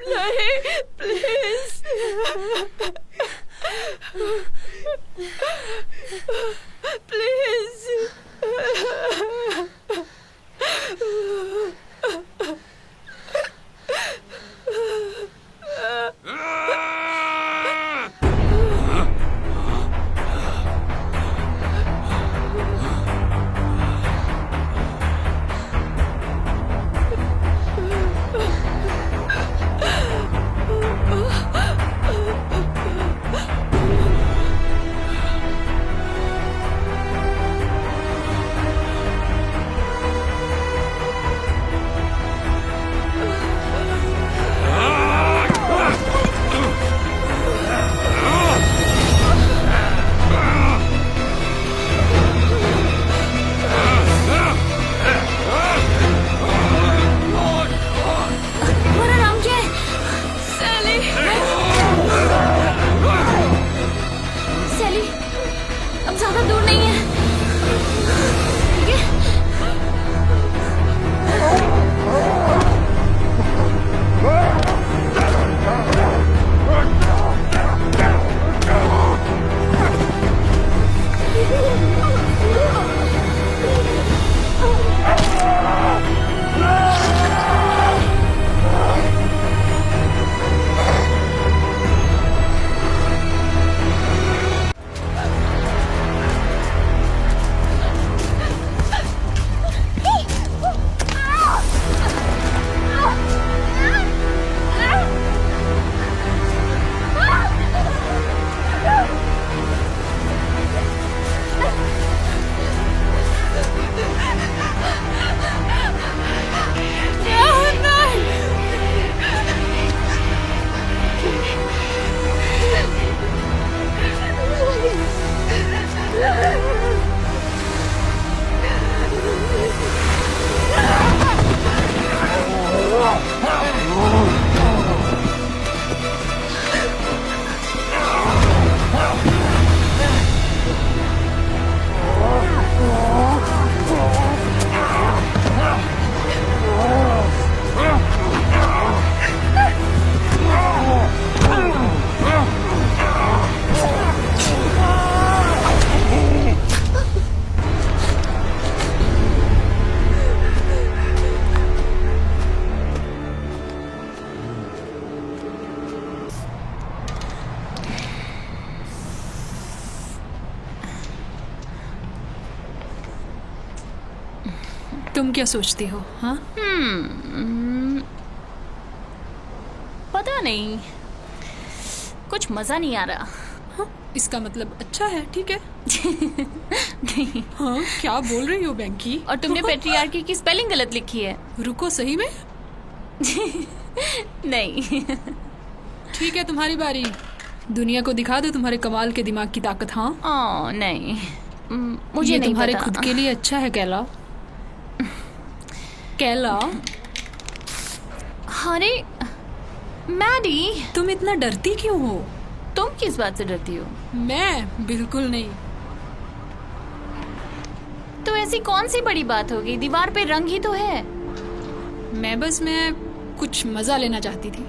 नहीं, please. Please. तुम क्या सोचती हो? हाँ, पता नहीं, कुछ मजा नहीं आ रहा। हाँ, इसका मतलब अच्छा है, ठीक है। नहीं। हाँ, क्या बोल रही हो बैंकी? और तुमने पेट्रियार्की की स्पेलिंग गलत लिखी है। रुको, सही में? नहीं। ठीक है, तुम्हारी बारी। दुनिया को दिखा दो तुम्हारे कमाल के दिमाग की ताकत। हाँ, ओह नहीं, मुझे ये नहीं तुम्हारे पता। खुद के लिए अच्छा है कैला। कैला, अरे मैडी, तुम इतना डरती क्यों हो? तुम किस बात से डरती हो? मैं बिल्कुल नहीं। तो ऐसी कौन सी बड़ी बात होगी, दीवार पे रंग ही तो है। मैं कुछ मजा लेना चाहती थी।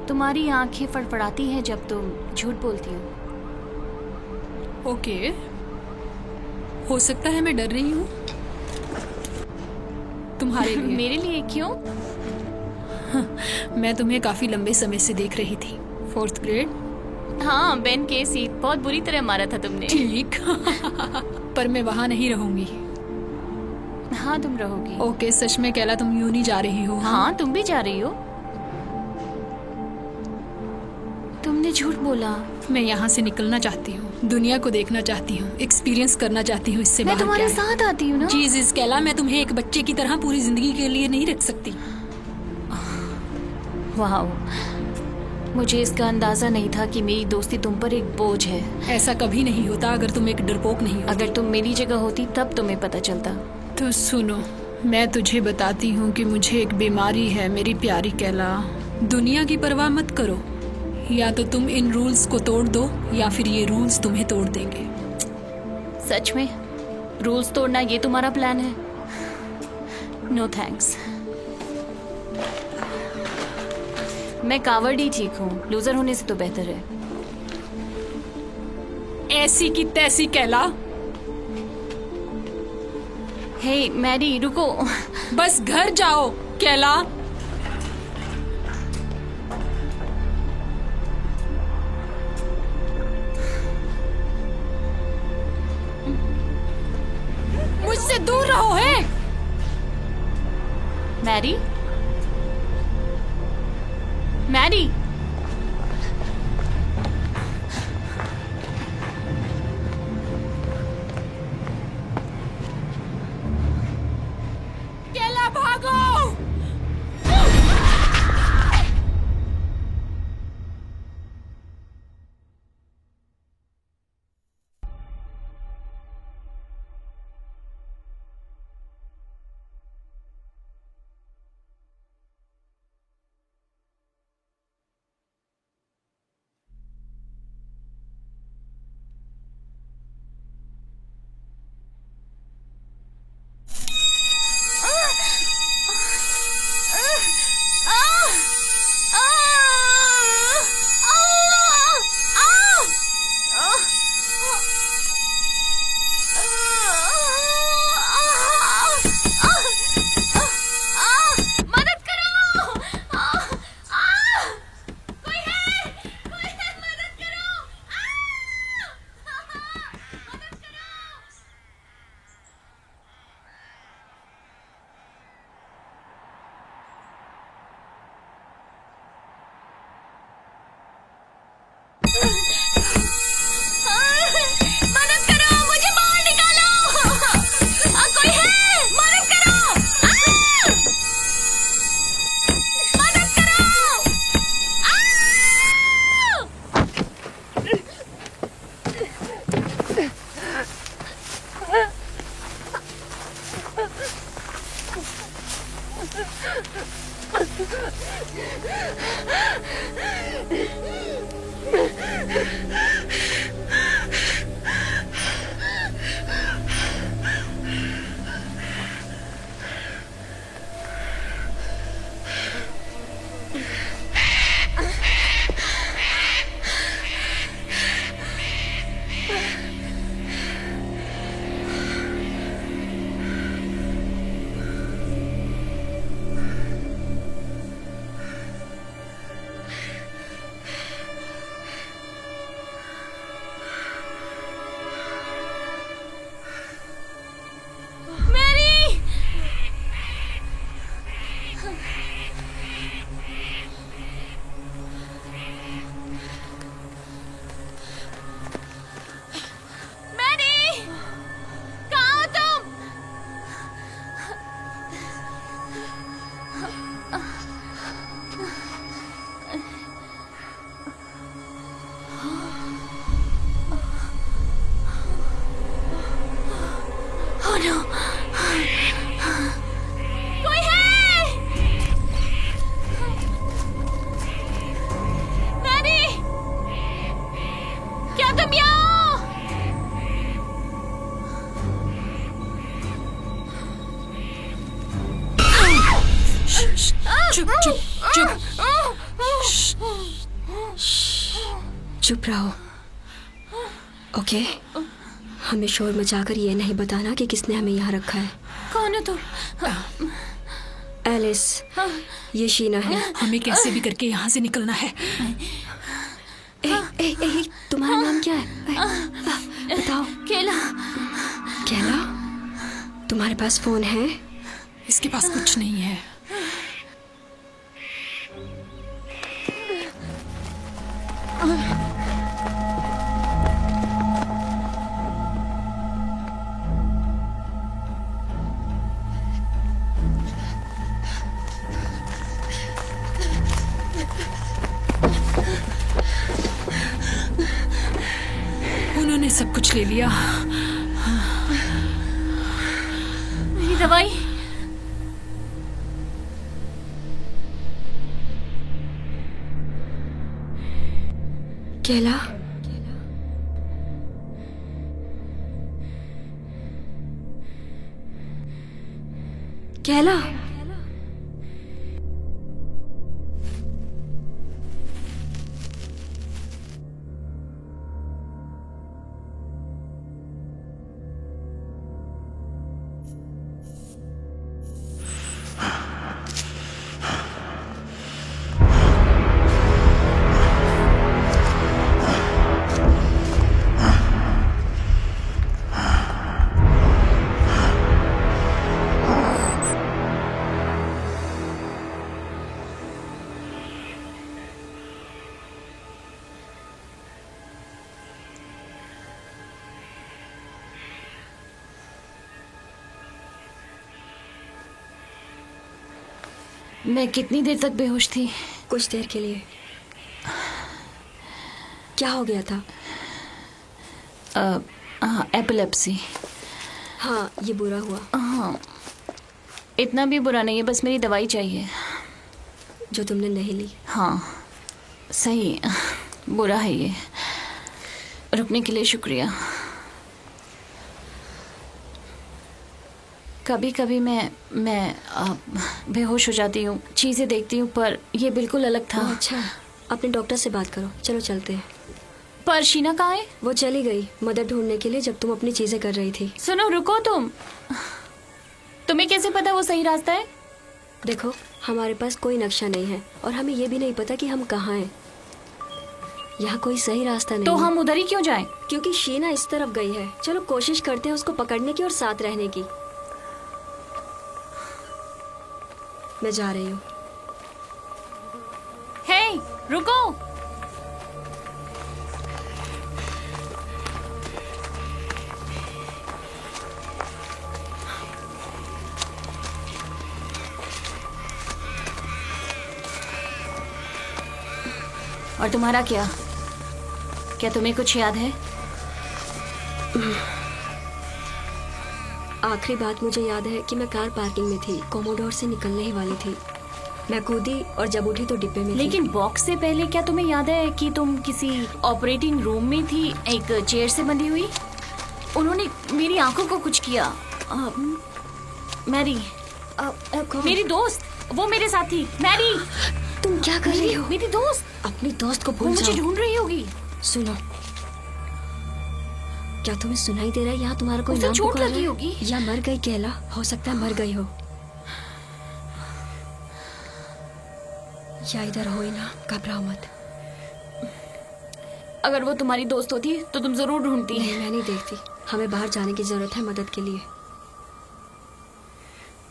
तुम्हारी आंखें फड़फड़ाती हैं जब तुम झूठ बोलती हो। ओके, हो सकता है मैं डर रही हूँ तुम्हारे लिए। मेरे लिए क्यों? मैं तुम्हें काफी लंबे समय से देख रही थी। 4th grade. हाँ, बेन केसी, बहुत बुरी तरह मारा था तुमने। ठीक। पर मैं वहाँ नहीं रहूंगी। हाँ, तुम रहोगी। ओके, सच में कैला तुम यूं नहीं जा रही हो? हाँ, तुम भी जा रही हो। तुमने झूठ बोला। मैं यहाँ से निकलना चाहती हूँ, दुनिया को देखना चाहती हूँ, एक्सपीरियंस करना चाहती हूँ। इससे मैं बाहर तुम्हारे क्या है? साथ आती हूँ ना। जीसस कैला, मैं तुम्हें एक बच्चे की तरह पूरी जिंदगी के लिए नहीं रख सकती। वाह, मुझे इसका अंदाजा नहीं था कि मेरी दोस्ती तुम पर एक बोझ है। ऐसा कभी नहीं होता अगर तुम एक डरपोक नहीं हो। अगर तुम मेरी जगह होती तब तुम्हें पता चलता। तो सुनो, मैं तुझे बताती हूँ कि मुझे एक बीमारी है मेरी प्यारी कैला। दुनिया की परवाह मत करो, या तो तुम इन रूल्स को तोड़ दो या फिर ये रूल्स तुम्हें तोड़ देंगे। सच में रूल्स तोड़ना ये तुम्हारा प्लान है? No thanks. मैं कावर्ड ही ठीक हूँ, लूजर होने से तो बेहतर है। ऐसी की तैसी कैला। हे मैरी रुको। बस घर जाओ कैला। मुझसे दूर रहो। है मैरी, मैरी, कैला भागो। चुप चुप चुप। चुप रहो। ओके, हमें शोर मचाकर ये नहीं बताना कि किसने हमें यहाँ रखा है। कौन है तुम? एलिस, ये शीना है। हमें कैसे भी करके यहाँ से निकलना है। तुम्हारा नाम क्या है? बताओ। केला। केला, तुम्हारे पास फोन है? इसके पास कुछ नहीं है। उन्होंने सब कुछ ले लिया। मेरी दवाई। केला, केला, मैं कितनी देर तक बेहोश थी? कुछ देर के लिए। क्या हो गया था? एपिलेप्सी। हाँ, ये बुरा हुआ। हाँ, इतना भी बुरा नहीं है, बस मेरी दवाई चाहिए। जो तुमने नहीं ली। हाँ सही, बुरा है ये। रुकने के लिए शुक्रिया। कभी कभी मैं बेहोश हो जाती हूँ, चीज़ें देखती हूँ, पर ये बिल्कुल अलग था। अच्छा, अपने डॉक्टर से बात करो। चलो चलते हैं। पर शीना कहाँ है? वो चली गई मदद ढूंढने के लिए जब तुम अपनी चीजें कर रही थी। सुनो, रुको। तुम्हें कैसे पता वो सही रास्ता है? देखो, हमारे पास कोई नक्शा नहीं है और हमें ये भी नहीं पता कि हम कहाँ हैं। यहाँ कोई सही रास्ता नहीं तो है। हम उधर ही क्यों जाएं? क्योंकि शीना इस तरफ गई है। चलो कोशिश करते हैं उसको पकड़ने की और साथ रहने की। मैं जा रही हूँ। हे, रुको। और तुम्हारा क्या तुम्हें कुछ याद है? आखिरी बात मुझे याद है कि मैं कार पार्किंग में थी, कोमोडोर से निकलने ही वाली थी। मैं कूदी और जब उठी तो डिब्बे में लेकिन बॉक्स से पहले क्या तुम्हें याद है कि तुम किसी ऑपरेटिंग रूम में थी, एक चेयर से बंधी हुई? उन्होंने मेरी आंखों को कुछ किया। मैरी, मेरी दोस्त, वो मेरे साथ थी। मैरी, तुम क्या कर रही हो? मेरी दोस्त। अपनी दोस्त को वो भूल मुझे जाओ। ढूंढ रही होगी। सुनो, क्या तुम्हें सुनाई दे रहा है? यहाँ तुम्हारा कोई उसे नाम चोट पुकार लगी रहा होगी। है? या मर गई कहला? हो सकता है मर गई हो। या इधर हो ही ना, घबराओ मत। अगर वो तुम्हारी दोस्त होती तो तुम जरूर ढूंढती। नहीं, मैं नहीं देखती। हमें बाहर जाने की जरूरत है मदद के लिए।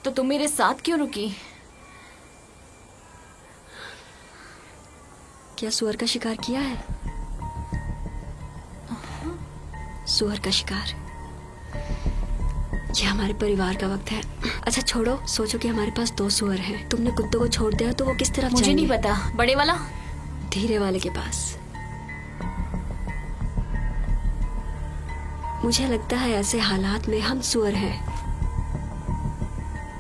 तो तुम मेरे साथ क्यों रुकी? क्या सुअर का शिकार किया है? सुअर का शिकार। ये हमारे परिवार का वक्त है। अच्छा छोड़ो, सोचो कि हमारे पास 2 सुअर हैं। तुमने कुत्तों को छोड़ दिया तो वो किस तरफ मुझे जाएंगे? नहीं पता। बड़े वाला? धीरे वाले के पास। मुझे लगता है ऐसे हालात में हम सुअर हैं।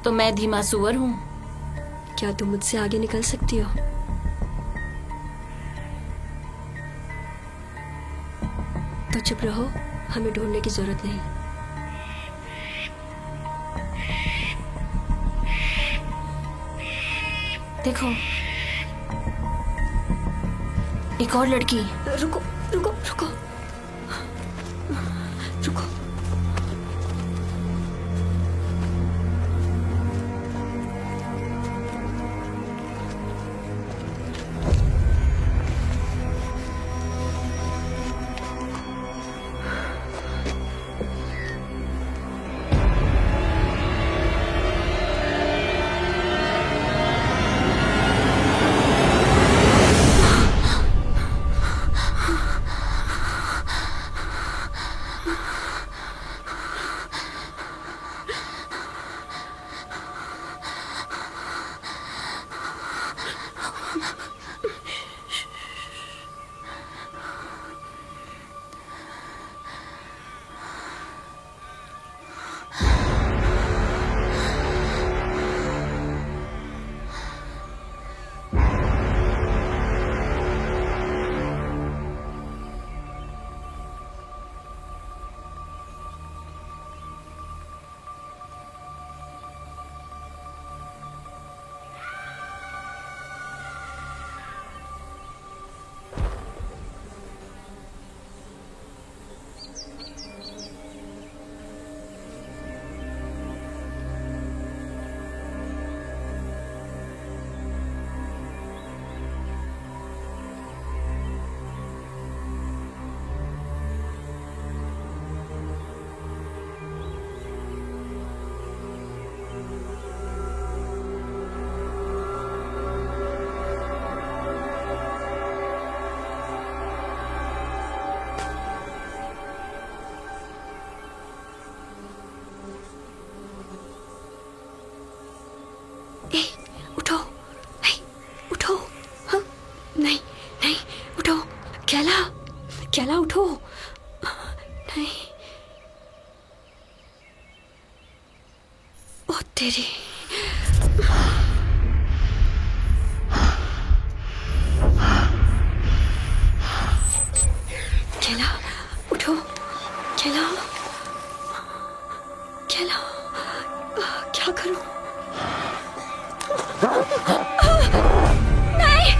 तो मैं धीमा सुअर हूँ। क्या तुम मुझसे आगे निकल सकती हो? तो चुप रहो, हमें ढूंढने की जरूरत नहीं। देखो, एक और लड़की। रुको रुको रुको रुको। उठो। नहीं, ओ तेरी। केला, उठो। केला, केला, क्या करूं? नहीं।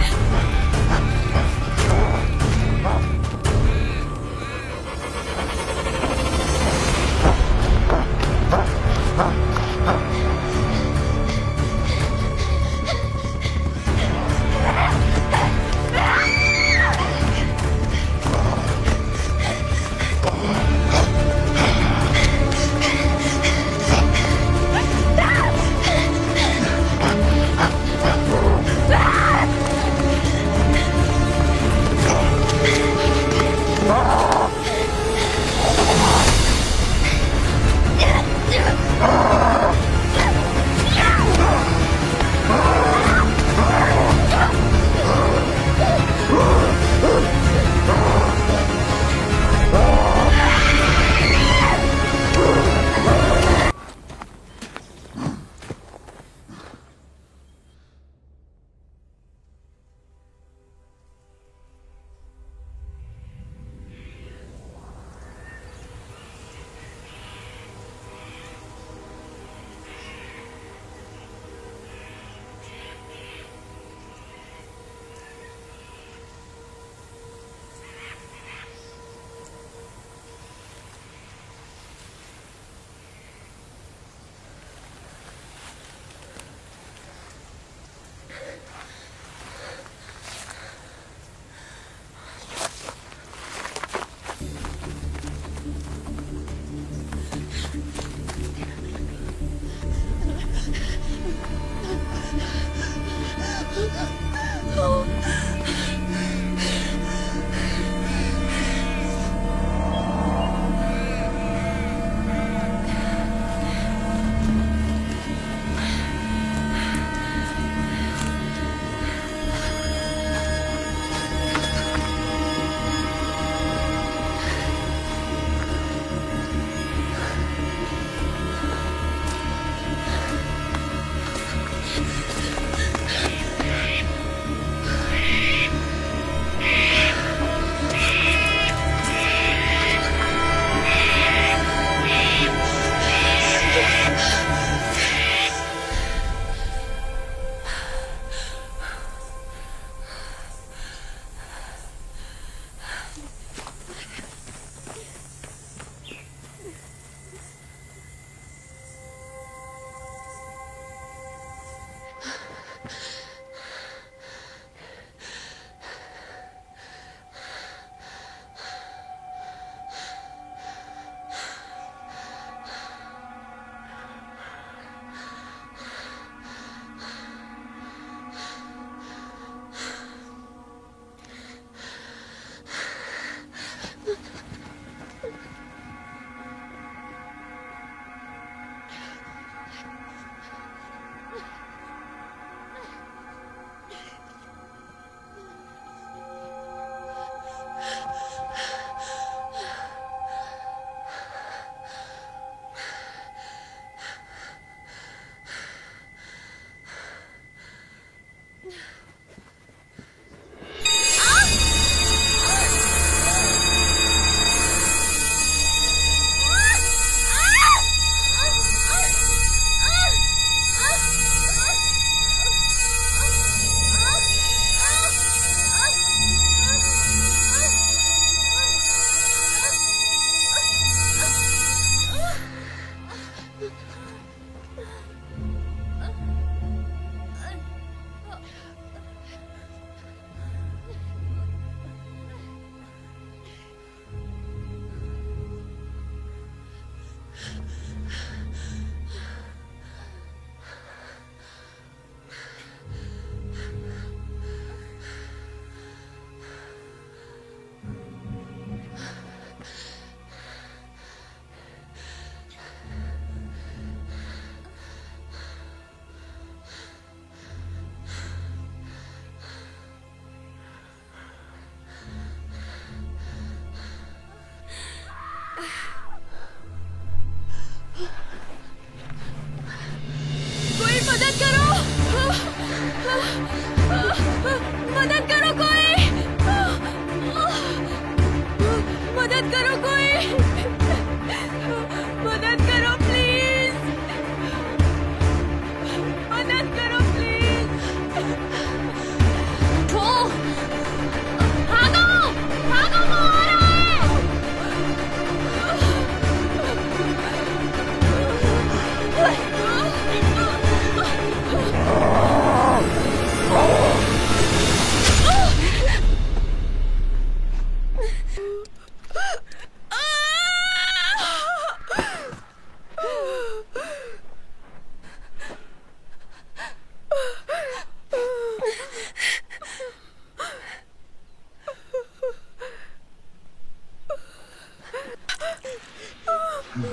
प्लीज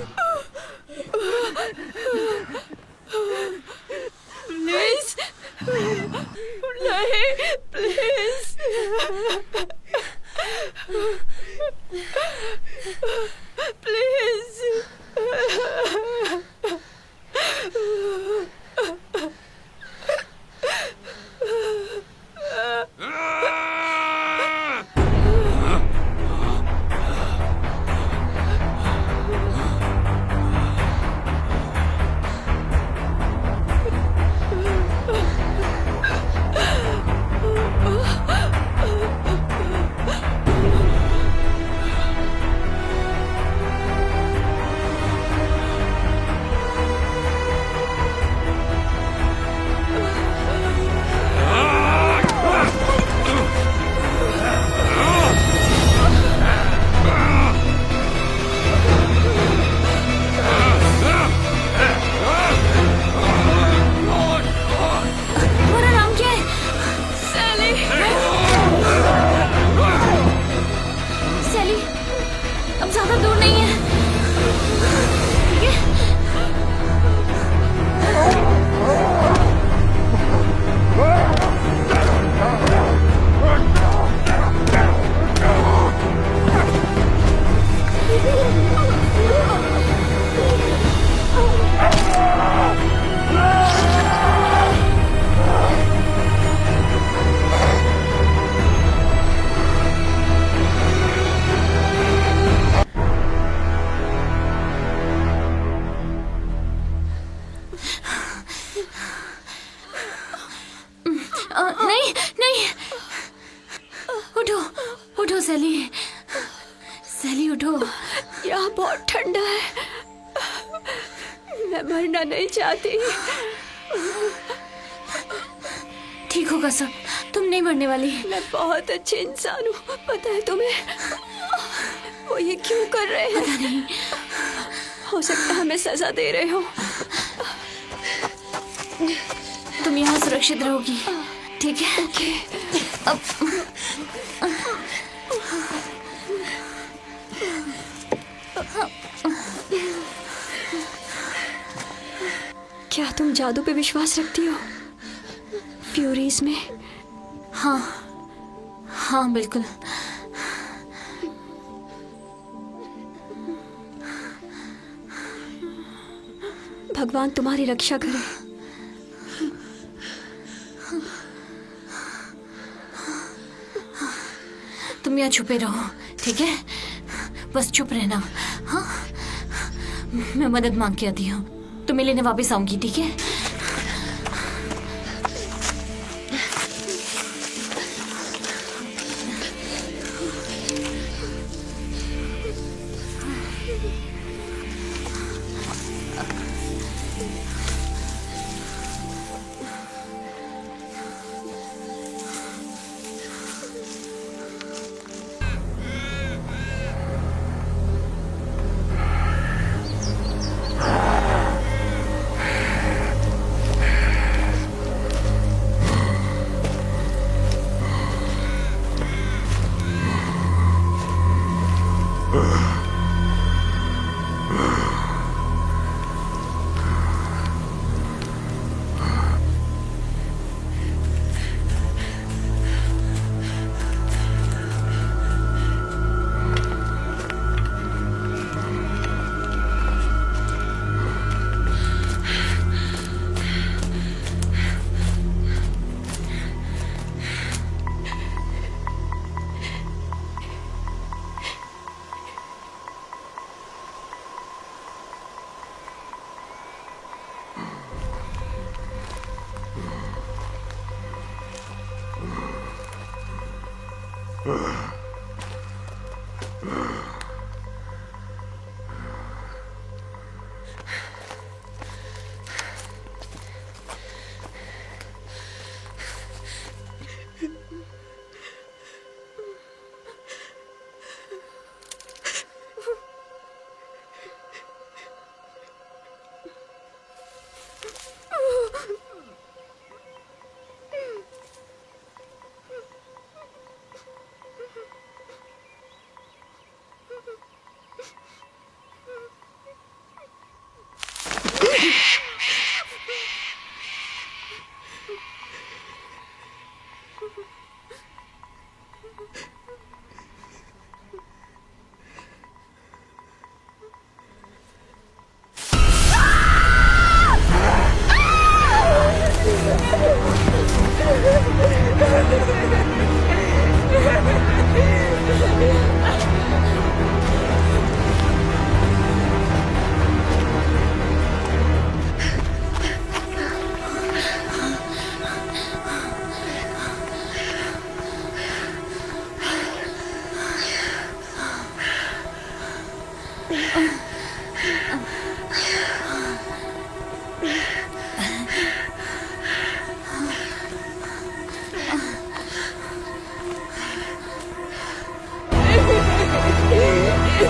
नहीं, प्लीज प्लीज। तुम्हारा नाम क्या है? सैली। सैली, अब ज्यादा दूर नहीं है, ठीक है? नहीं नहीं, उठो उठो सैली, सैली उठो। यहाँ बहुत ठंडा है, मैं मरना नहीं चाहती। ठीक होगा सब, तुम नहीं मरने वाली। मैं बहुत अच्छी इंसान हूँ, पता है तुम्हें? वो ये क्यों कर रहे हैं? पता नहीं। हो सकता है हमें सजा दे रहे हो। तुम यहाँ सुरक्षित रहोगी, ठीक है? ओके। अब क्या तुम जादू पे विश्वास रखती हो? फ्यूरीज में? हाँ हाँ बिल्कुल। भगवान तुम्हारी रक्षा करे। तुम यहाँ छुपे रहो, ठीक है? बस चुप रहना, हाँ? मैं मदद मांग के आती हूँ, तुम्हें लेने वापस आऊंगी, ठीक है?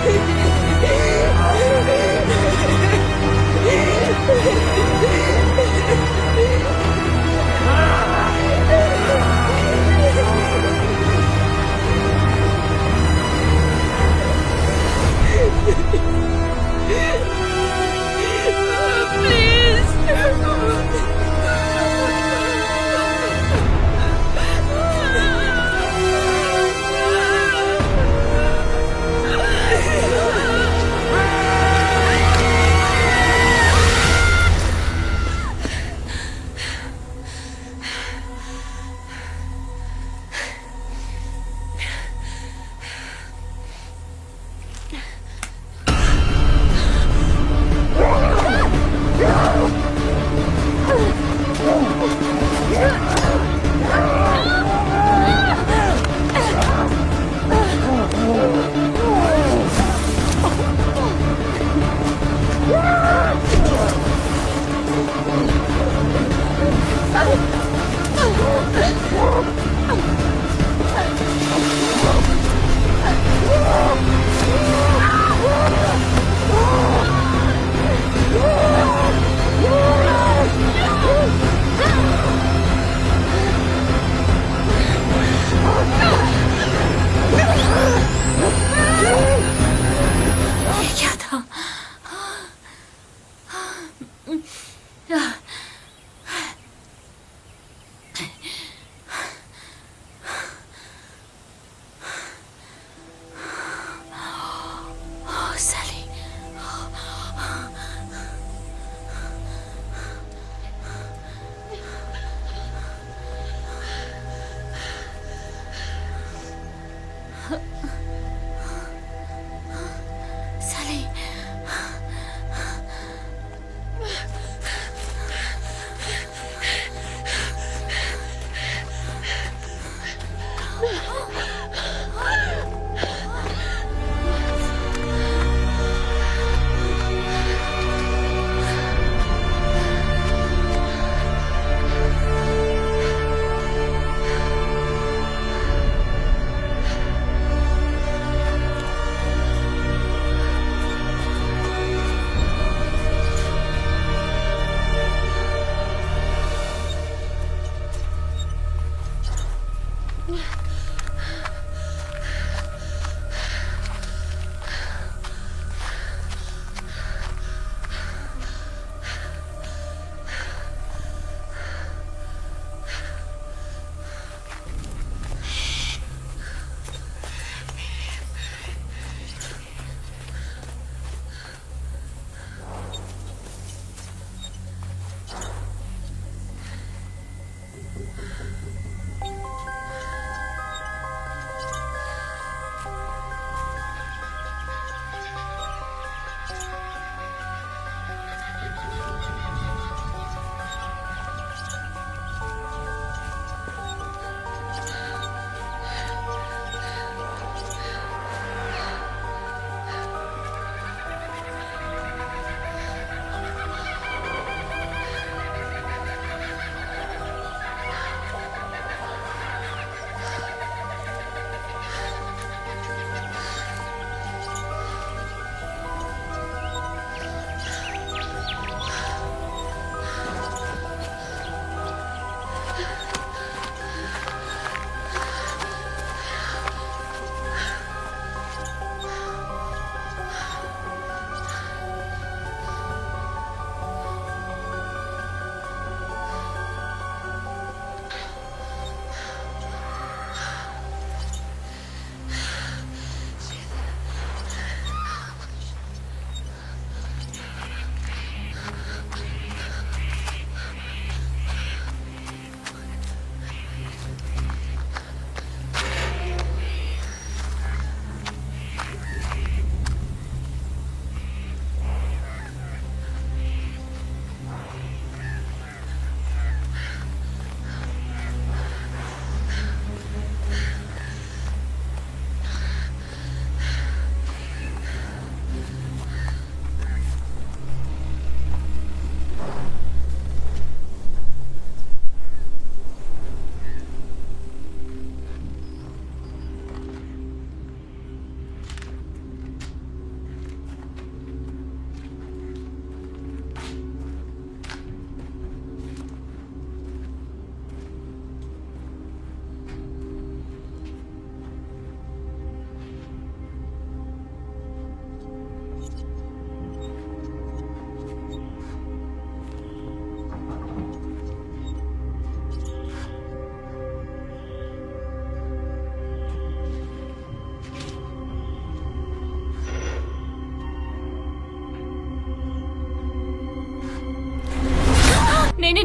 ये क्या था? सैली, सैली,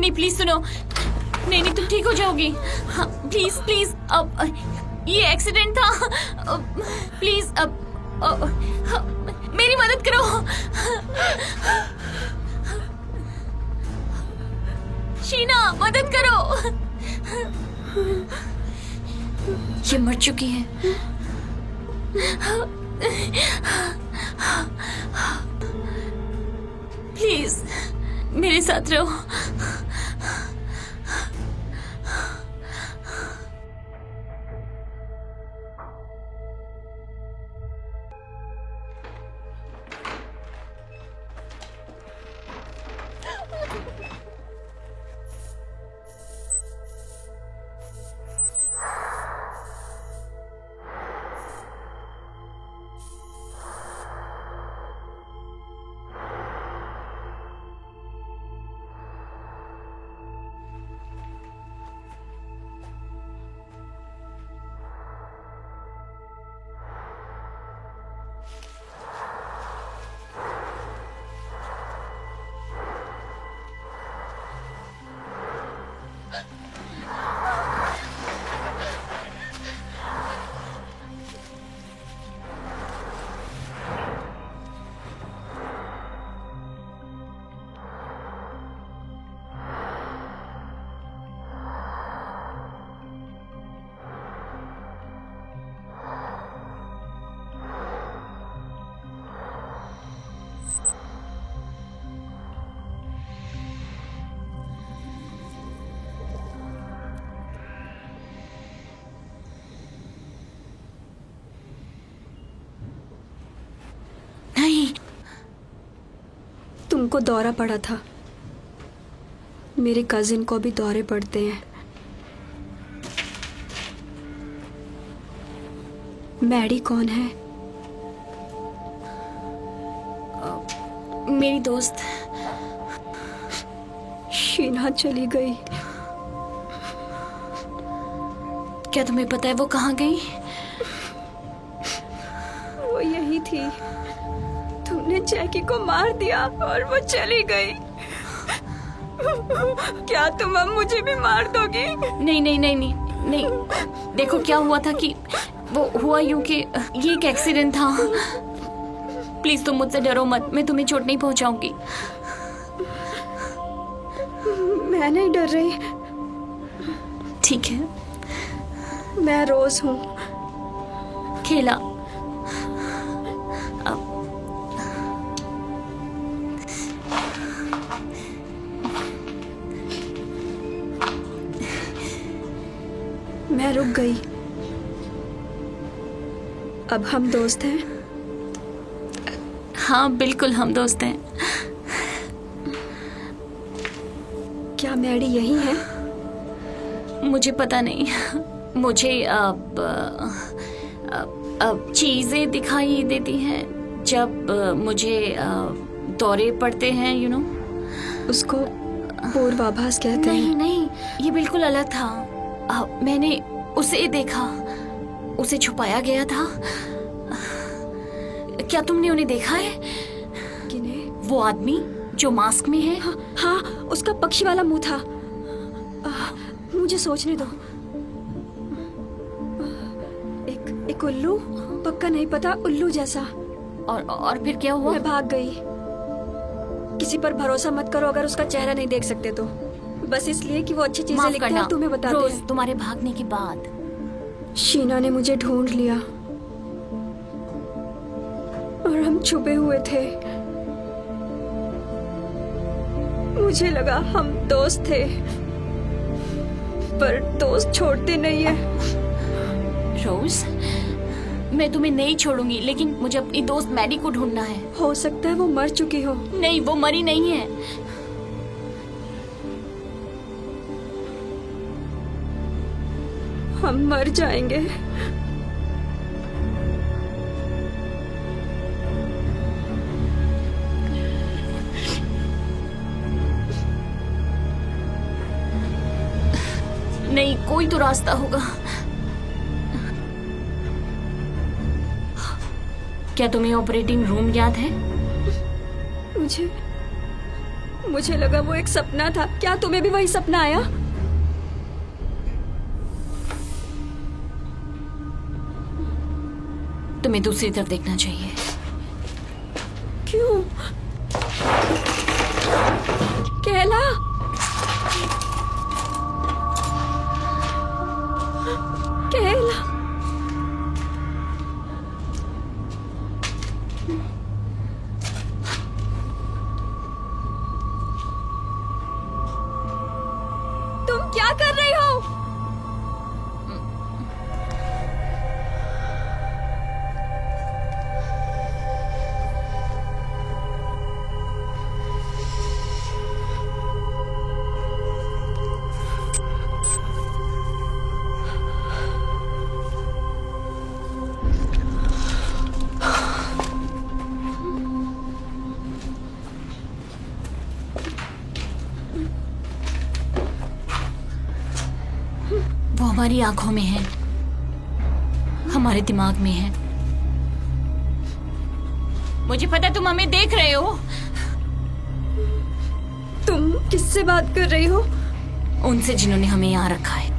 नहीं प्लीज सुनो, नहीं नहीं तुम ठीक हो जाओगी। हाँ प्लीज प्लीज, अब ये एक्सीडेंट था, प्लीज अब मेरी मदद करो। शीना मदद करो, ये मर चुकी है। प्लीज मेरे साथ रहो। तुमको दौरा पड़ा था, मेरे कजिन को भी दौरे पड़ते हैं। मैडी कौन है? मेरी दोस्त। शीना चली गई। क्या तुम्हें पता है वो कहाँ गई? वो यही थी। तुमने जैकी को मार दिया और वो चली गई। क्या तुम अब मुझे भी मार दोगी? नहीं नहीं नहीं नहीं नहीं, देखो क्या हुआ था कि वो हुआ यूं कि ये एक एक्सीडेंट था। प्लीज तुम मुझसे डरो मत, मैं तुम्हें चोट नहीं पहुंचाऊंगी। मैं नहीं डर रही। ठीक है, मैं रोज हूँ। खेला मैं रुक गई। अब हम दोस्त हैं। हाँ बिल्कुल हम दोस्त हैं। क्या मैडी यही है? मुझे पता नहीं, मुझे अब चीजें दिखाई देती हैं जब मुझे दौरे पड़ते हैं, यू नो। उसको पूर्वाभास कहते हैं। नहीं नहीं, ये बिल्कुल अलग था। मैंने उसे देखा, उसे छुपाया गया था। क्या तुमने उन्हें देखा है? किन्हें? वो आदमी जो मास्क में है। हाँ, उसका पक्षी वाला मुंह था। मुझे सोचने दो। एक उल्लू, पक्का नहीं पता, उल्लू जैसा। और फिर क्या हुआ? मैं भाग गई। किसी पर भरोसा मत करो अगर उसका चेहरा नहीं देख सकते तो। बस इसलिए कि वो अच्छी चीजें लिखते हैं और तुम्हें बताते रोज हैं। तुम्हारे भागने के बाद शीना ने मुझे ढूंढ लिया और हम छुपे हुए थे। मुझे लगा हम दोस्त थे, पर दोस्त छोड़ते नहीं है। रोज, मैं तुम्हें नहीं छोड़ूंगी, लेकिन मुझे अपनी दोस्त मैडी को ढूंढना है। हो सकता है वो मर चुकी हो। नहीं, वो मरी नहीं है। हम मर जाएंगे। नहीं, कोई तो रास्ता होगा। क्या तुम्हें ऑपरेटिंग रूम याद है? मुझे लगा वो एक सपना था। क्या तुम्हें भी वही सपना आया? तुम्हें दूसरी तरफ देखना चाहिए। क्यों? केला, केला, तुम क्या कर रही हो? वो हमारी आंखों में है, हमारे दिमाग में है। मुझे पता है तुम हमें देख रहे हो। तुम किससे बात कर रही हो? उनसे जिन्होंने हमें यहाँ रखा है।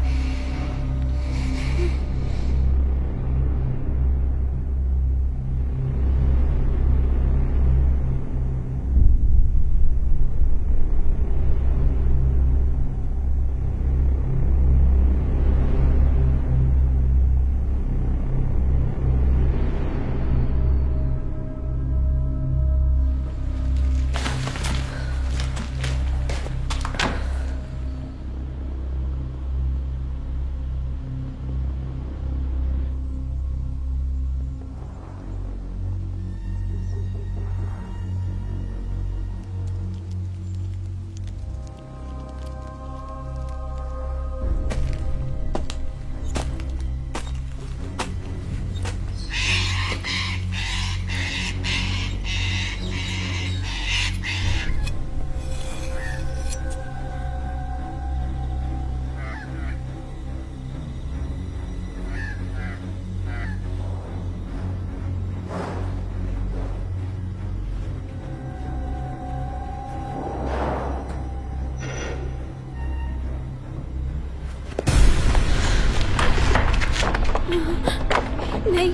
नहीं,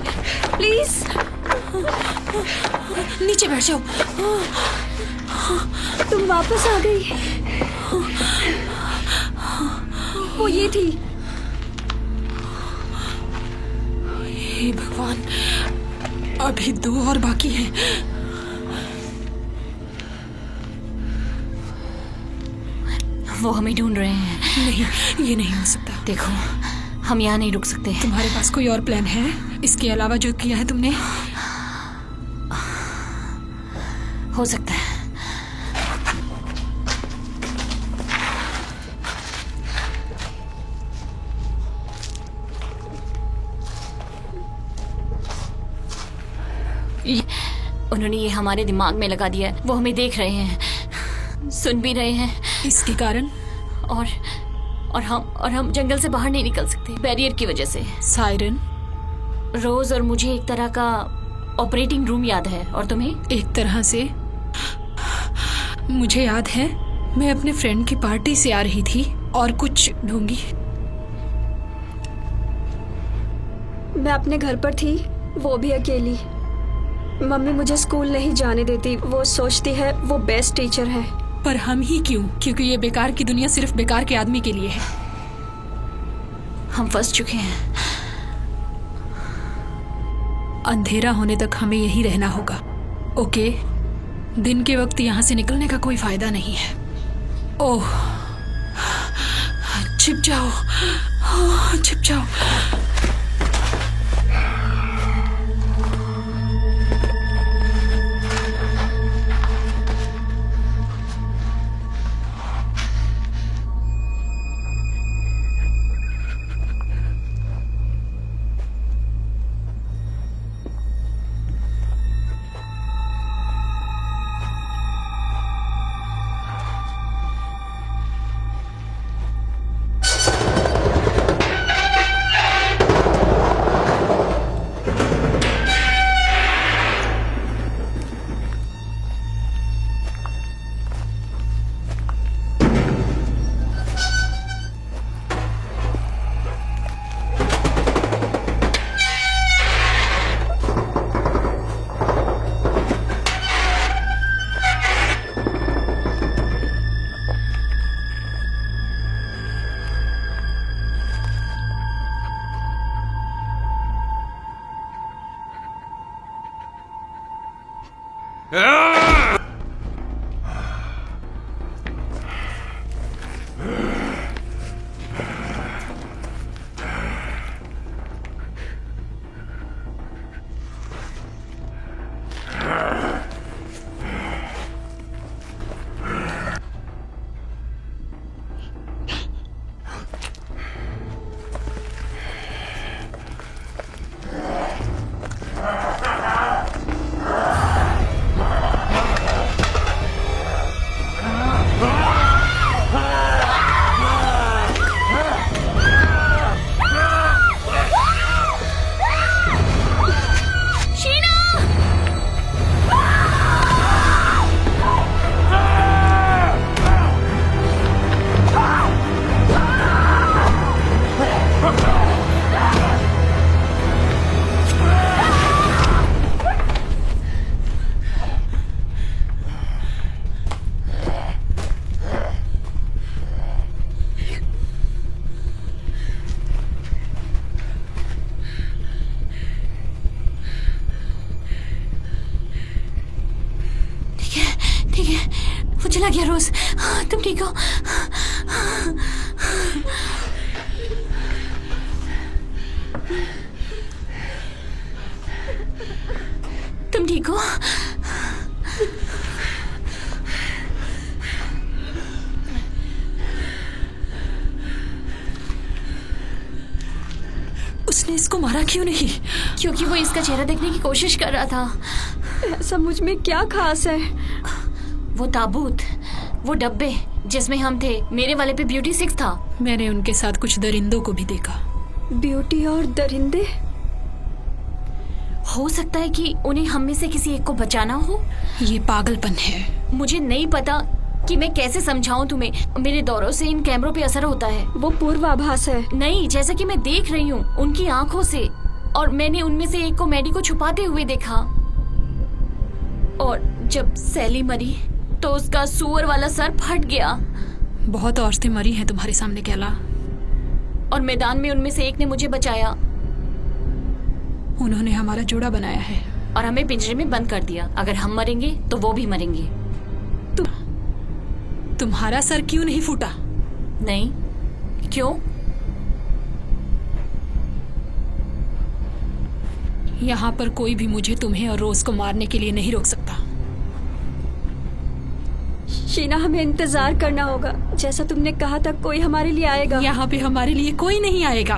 प्लीज नीचे बैठ जाओ। तुम वापस आ गई। वो ये थी। हे भगवान, अभी 2 और बाकी हैं। वो हमें ढूंढ रहे हैं। नहीं, ये नहीं हो सकता। देखो, हम यहाँ नहीं रुक सकते। तुम्हारे पास कोई और प्लान है इसके अलावा जो किया है तुमने? हो सकता है। उन्होंने ये हमारे दिमाग में लगा दिया है। वो हमें देख रहे हैं, सुन भी रहे हैं। इसके कारण? और हम जंगल से बाहर नहीं निकल सकते बैरियर की वजह से। सायरन, रोज और मुझे एक तरह का ऑपरेटिंग रूम याद है, और तुम्हें? एक तरह से मुझे याद है, मैं अपने फ्रेंड की पार्टी से आ रही थी और कुछ ढूंढी। मैं अपने घर पर थी, वो भी अकेली। मम्मी मुझे स्कूल नहीं जाने देती। वो सोचती है वो बेस्ट टीचर है। पर हम ही क्यों? क्योंकि ये बेकार की दुनिया सिर्फ बेकार के आदमी के लिए है। हम फंस चुके हैं। अंधेरा होने तक हमें यहीं रहना होगा। ओके, दिन के वक्त यहाँ से निकलने का कोई फायदा नहीं है। ओह, छिप जाओ, छिप जाओ। ठीक है, वो चला गया। रोज, तुम ठीक हो? तुम ठीक हो? उसने इसको मारा क्यों नहीं? क्योंकि वो इसका चेहरा देखने की कोशिश कर रहा था। ऐसा मुझ में क्या खास है? वो ताबूत, वो डब्बे जिसमें हम थे, मेरे वाले पे ब्यूटी 6 था। मैंने उनके साथ कुछ दरिंदों को भी देखा। ब्यूटी और दरिंदे? हो सकता है कि उन्हें हम में से किसी एक को बचाना हो। ये पागलपन है। मुझे नहीं पता कि मैं कैसे समझाऊं तुम्हें। मेरे दौरों से इन कैमरों पे असर होता है। वो पूर्वाभास है। नहीं, जैसा कि मैं देख रही हूँ उनकी आंखों से, और मैंने उनमें से एक को मैडी को छुपाते हुए देखा। और जब सैली मरी तो उसका सुअर वाला सर फट गया। बहुत औरतें मरी हैं तुम्हारे सामने कैला। और मैदान में उनमें से एक ने मुझे बचाया। उन्होंने हमारा जोड़ा बनाया है और हमें पिंजरे में बंद कर दिया। अगर हम मरेंगे तो वो भी मरेंगे। तुम्हारा सर क्यों नहीं फूटा? नहीं, क्यों? यहाँ पर कोई भी मुझे, तुम्हें और रोज को मारने के लिए नहीं रोक सकता। शीना, हमें इंतजार करना होगा। जैसा तुमने कहा था, कोई हमारे लिए आएगा। यहाँ पे हमारे लिए कोई नहीं आएगा।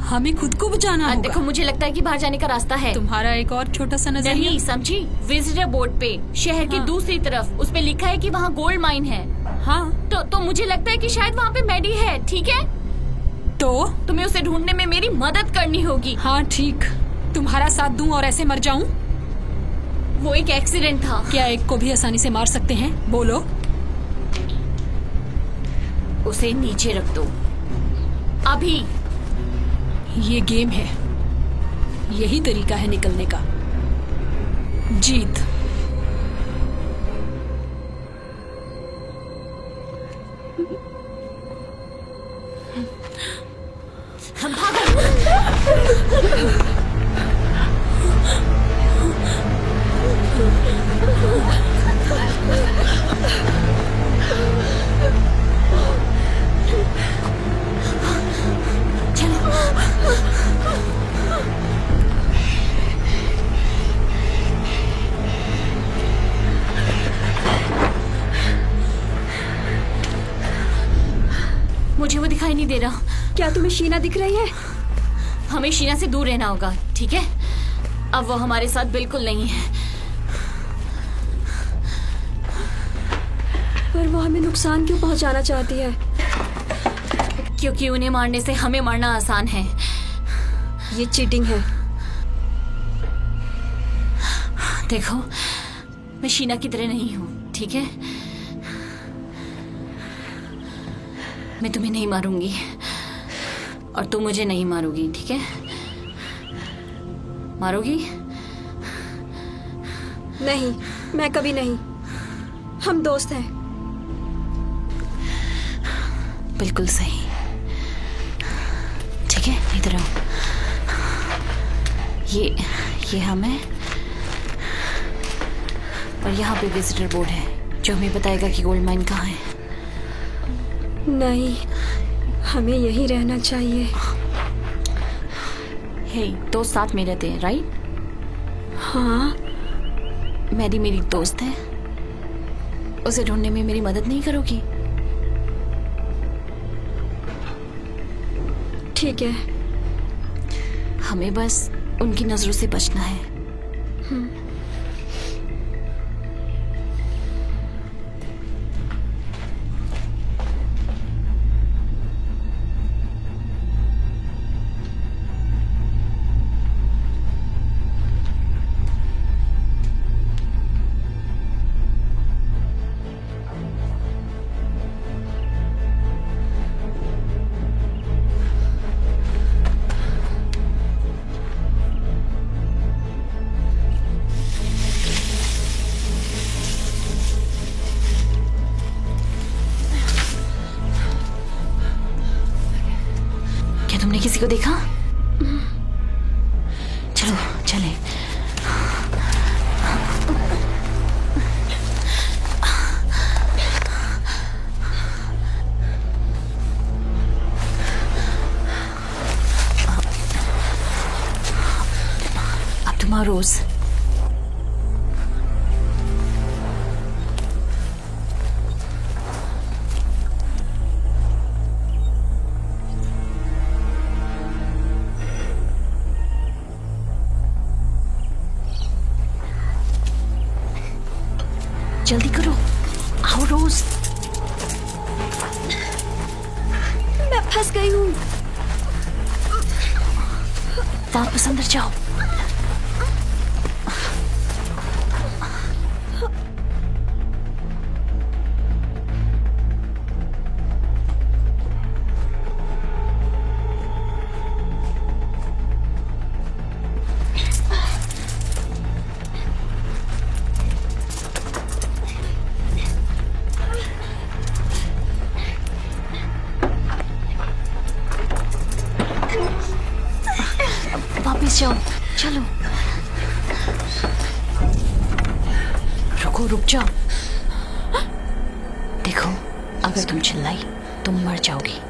हमें खुद को बचाना होगा। देखो, मुझे लगता है कि बाहर जाने का रास्ता है। तुम्हारा एक और छोटा सा नजरिया। नहीं समझी? विजिटर बोर्ड पे शहर की दूसरी तरफ उस पे लिखा है कि वहाँ गोल्ड माइन है। हाँ, तो मुझे लगता है कि शायद वहाँ पे मैडी है। ठीक है, तो तुम्हें उसे ढूंढने में मेरी मदद करनी होगी। हाँ ठीक, तुम्हारा साथ दूं और ऐसे मर जाऊं? वो एक एक्सीडेंट था। क्या एक को भी आसानी से मार सकते हैं? बोलो। उसे नीचे रख दो अभी। ये गेम है, यही तरीका है निकलने का। जीत। हम भागो। मुझे वो दिखाई नहीं दे रहा। क्या तुम्हें शीना दिख रही है? हमें शीना से दूर रहना होगा, ठीक है? अब वो हमारे साथ बिल्कुल नहीं है। पर वो हमें नुकसान क्यों पहुंचाना चाहती है? क्योंकि उन्हें मारने से हमें मारना आसान है। ये चीटिंग है। देखो, मैं शीना की तरह नहीं हूँ, ठीक है? मैं तुम्हें नहीं मारूंगी और तुम मुझे नहीं मारोगी, ठीक है? मारोगी? नहीं, मैं कभी नहीं। हम दोस्त हैं। बिल्कुल सही। ठीक है, इधर आओ। ये हम है और यहाँ पे विजिटर बोर्ड है जो हमें बताएगा कि गोल्ड माइन कहाँ है। नहीं, हमें यहीं रहना चाहिए। हे, दोस्त साथ में रहते हैं, राइट? हाँ, मैरी मेरी दोस्त है, उसे ढूंढने में मेरी मदद नहीं करोगी? ठीक है। हमें बस उनकी नजरों से बचना है। क्या तुमने किसी को देखा? चलो चले। अब तुम्हारा रोज जल्दी करो, आओ रोज। मैं फंस गई हूँ। वापस अंदर जाओ। वापस जाओ, चलो। रुको, रुक जाओ। देखो, अगर तुम चिल्लाई तुम मर जाओगी।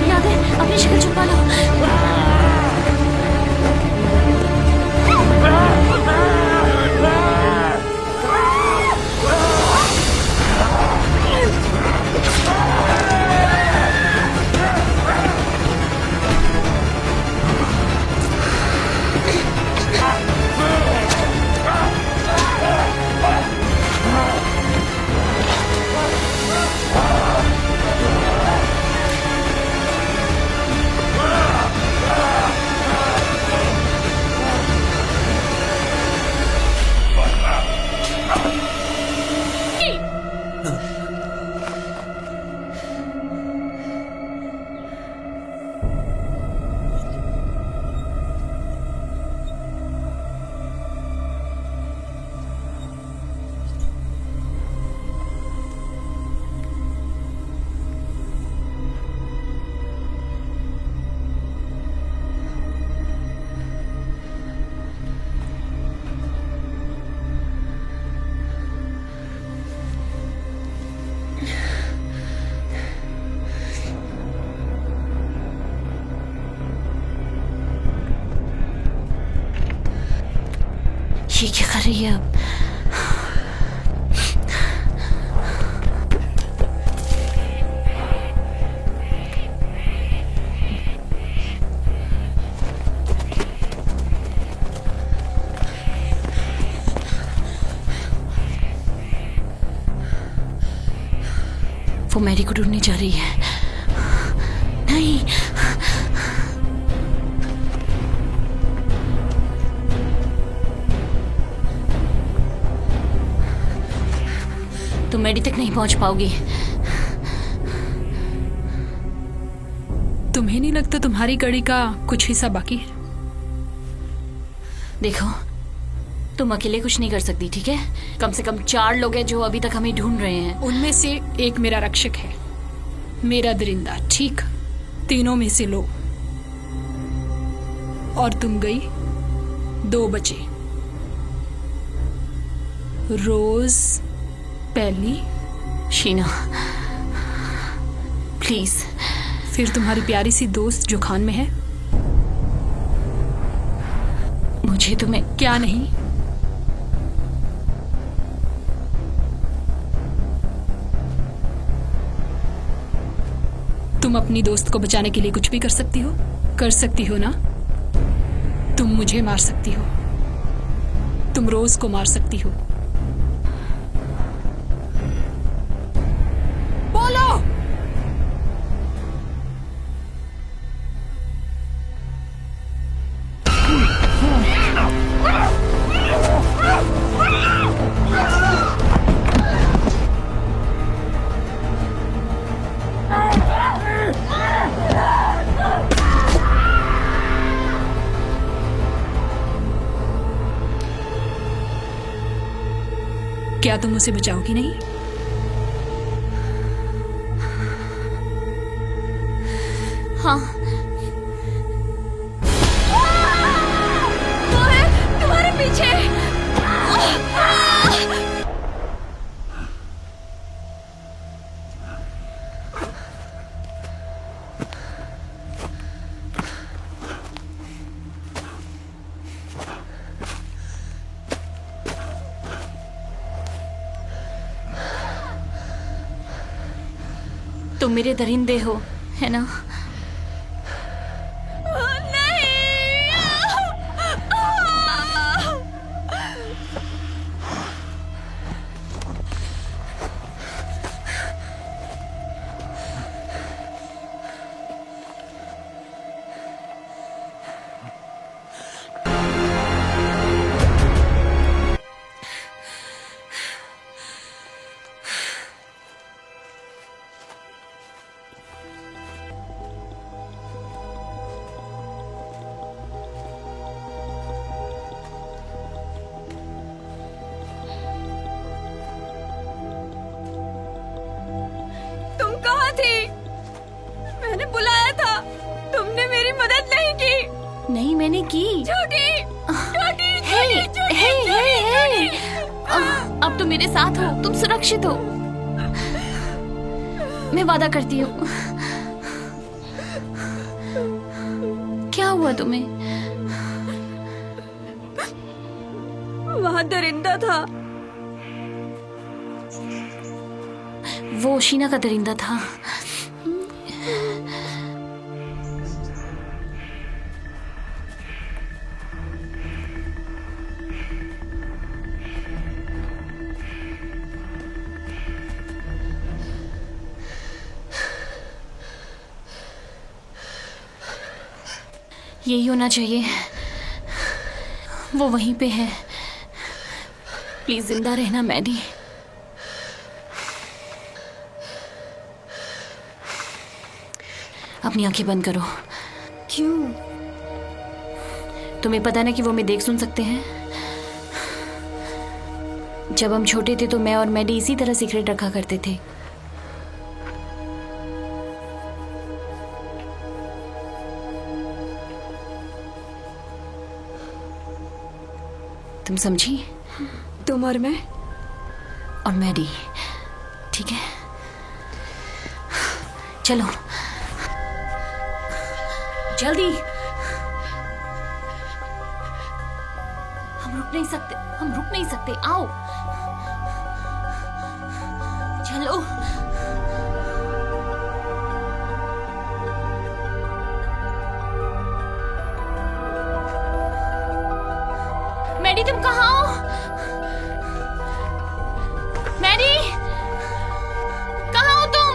याद है, अपनी शक्ल छुपा लो। ये क्या कर रही है अब? वो मैरी को ढूंढने जा रही है। नहीं, तुम मैरी तक नहीं पहुंच पाओगी। तुम्हें नहीं लगता तुम्हारी कड़ी का कुछ हिस्सा बाकी है? देखो, तुम अकेले कुछ नहीं कर सकती, ठीक है? कम से कम 4 लोग हैं जो अभी तक हमें ढूंढ रहे हैं। उनमें से एक मेरा रक्षक है, मेरा दरिंदा, ठीक? तीनों में से लो। और तुम गई, 2 बचे। रोज, पैली, शीना, प्लीज। फिर तुम्हारी प्यारी सी दोस्त जो खान में है। मुझे तुम्हें क्या नहीं? तुम अपनी दोस्त को बचाने के लिए कुछ भी कर सकती हो? कर सकती हो ना? तुम मुझे मार सकती हो, तुम रोज को मार सकती हो। बोलो। क्या तुम उसे बचाओगी नहीं? हाँ, वो है तुम्हारे पीछे। तुम मेरे दरिंदे हो, है ना? तुम कहाँ थी? मैंने बुलाया था, तुमने मेरी मदद नहीं की। नहीं, मैंने की। झूठी, झूठी, हे, झूठी, हे, हे, हे। झूठी। अब तुम मेरे साथ हो, तुम सुरक्षित हो। मैं वादा करती हूँ। क्या हुआ तुम्हें? वहाँ दरिंदा था। वो शीना का दरिंदा था। यही होना चाहिए, वो वहीं पे है। प्लीज जिंदा रहना मैडी। अपनी आंखें बंद करो। क्यों? तुम्हें पता ना कि वो हमें देख सुन सकते हैं। जब हम छोटे थे तो मैं और मैडी इसी तरह सीक्रेट रखा करते थे। तुम समझी? तुम और मैं? और मैडी, ठीक है? चलो जल्दी। हम रुक नहीं सकते, हम रुक नहीं सकते। आओ चलो। मैडी तुम कहाँ हो? मैडी कहाँ हो तुम?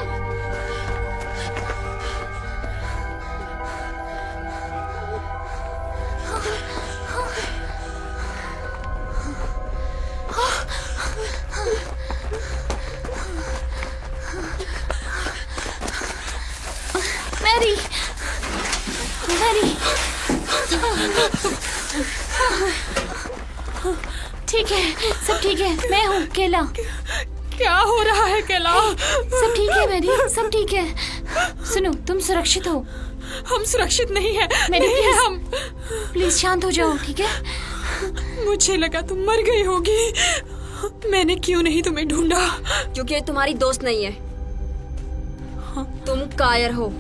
ठीक है, सब ठीक है। मैं हूँ केला। क्या हो रहा है कैला? सब ठीक है मैरी, सब ठीक है। सुनो, तुम सुरक्षित हो। हम सुरक्षित नहीं है, मैरी, नहीं है प्लीज। हम। प्लीज शांत हो जाओ, ठीक है? मुझे लगा तुम मर गई होगी। मैंने क्यों नहीं तुम्हें ढूंढा? क्योंकि ये तुम्हारी दोस्त नहीं है। तुम कायर हो।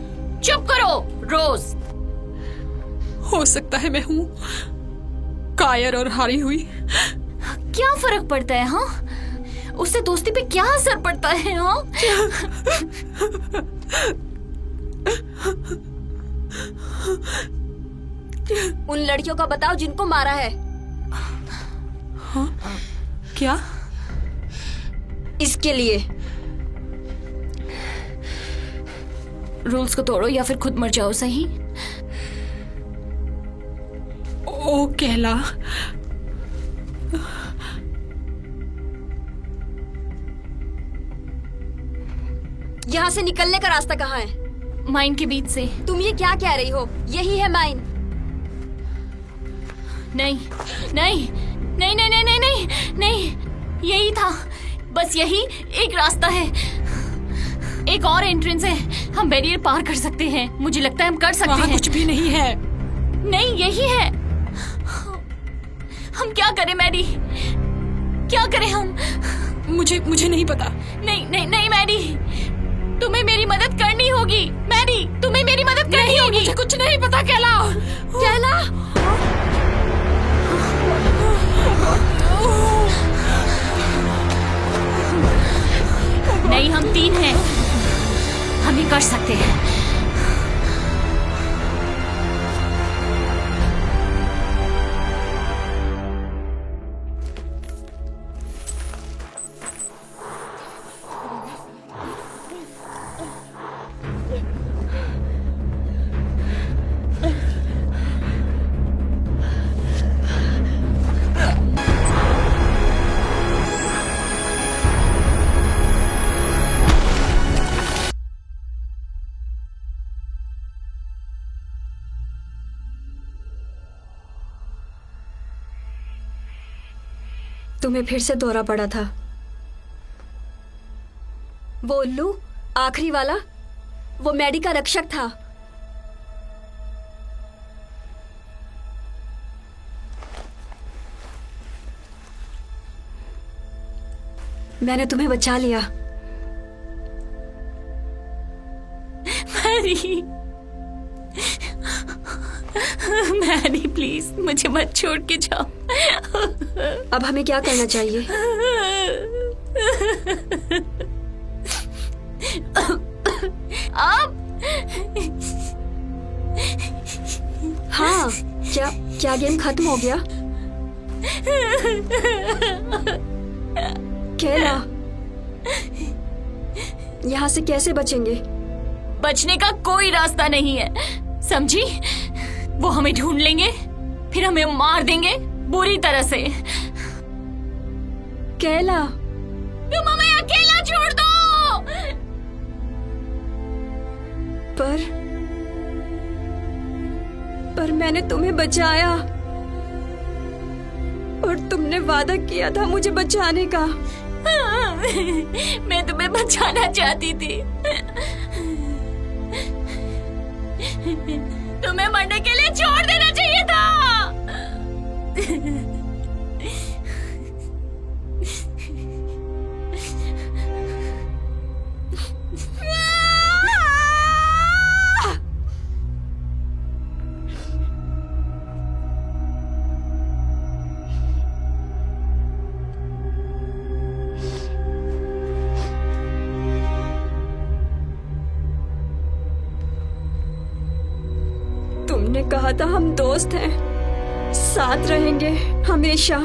चुप करो रोज। हो सकता है मैं हूँ कायर और हारी हुई। क्या फर्क पड़ता है? हाँ, उससे दोस्ती पे क्या असर पड़ता है? हाँ, उन लड़कियों का बताओ जिनको मारा है। क्या? इसके लिए रूल्स को तोड़ो या फिर खुद मर जाओ, सही? ओ कैला, यहाँ से निकलने का रास्ता कहाँ है? माइन के बीच से। तुम ये क्या कह रही हो? यही है माइन। नहीं नहीं नहीं नहीं नहीं नहीं नहीं नहीं, यही था, बस यही एक रास्ता है। एक और एंट्रेंस है, हम बैरियर पार कर सकते हैं। मुझे लगता है हम कर सकते वहाँ हैं। कुछ भी नहीं है। नहीं, यही है। हम क्या करें मैरी, क्या करें हम? मुझे नहीं पता। नहीं नहीं नहीं मैरी, तुम्हें मेरी मदद करनी होगी। मैरी, तुम्हें मेरी मदद करनी होगी। मुझे कुछ नहीं पता कैला। कैला, नहीं, हम 3 हैं, हम ये कर सकते हैं। तुम्हें फिर से दौरा पड़ा था। वो उल्लू, आखिरी वाला, वो मैडी का रक्षक था। मैंने तुम्हें बचा लिया। मैरी, मैरी प्लीज मुझे मत छोड़ के जाओ। अब हमें क्या करना चाहिए? अब हाँ, क्या गेम खत्म हो गया? केला, यहाँ से कैसे बचेंगे? बचने का कोई रास्ता नहीं है, समझी? वो हमें ढूंढ लेंगे, फिर हमें मार देंगे बुरी तरह से। केला, तुम हमें अकेला छोड़ दो। पर मैंने तुम्हें बचाया और तुमने वादा किया था मुझे बचाने का। मैं तुम्हें बचाना चाहती थी। तुम्हें मरने के लिए छोड़ देना चाहिए था। तुमने कहा था हम दोस्त हैं, साथ रहेंगे हमेशा।